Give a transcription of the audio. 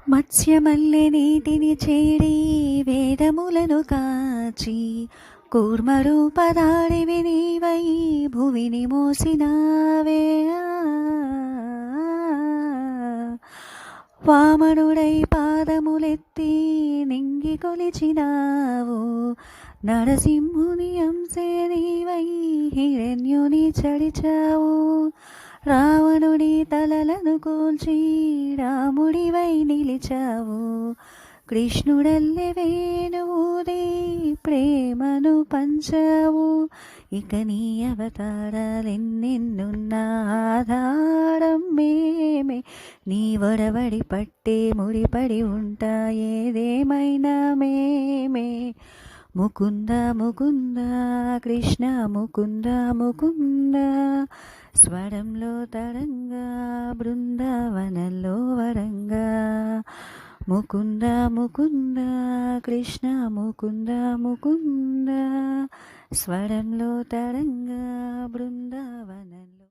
మత్స్యమల్లె నీటిని చేడి వేదములను కాచి కూర్మరూపధారివి నీవై భువిని మోసినావే. వామనుడై పాదములెత్తి నింగి కొలిచినావు, నరసింహుని అంశే నీవై హిరణ్యుని చడిచావు. రావణుడి తలలను కూల్చి రాముడివై నిలిచావు, కృష్ణుడల్లె వేణువుది ప్రేమను పంచావు. ఇక నీ అవతారాలెన్నెన్నున్నా ఆధారం మేమే, నీ వడవడి పట్టే ముడిపడి ఉంటాయేదేమైనా మేమే. ముకుంద ముకుంద కృష్ణ ముకుంద ముకుంద, స్వరంలో తరంగా బృందావనంలో వరంగా. ముకుంద ముకుంద కృష్ణ ముకుంద ముకుంద, స్వరంలో తరంగా బృందావనంలో.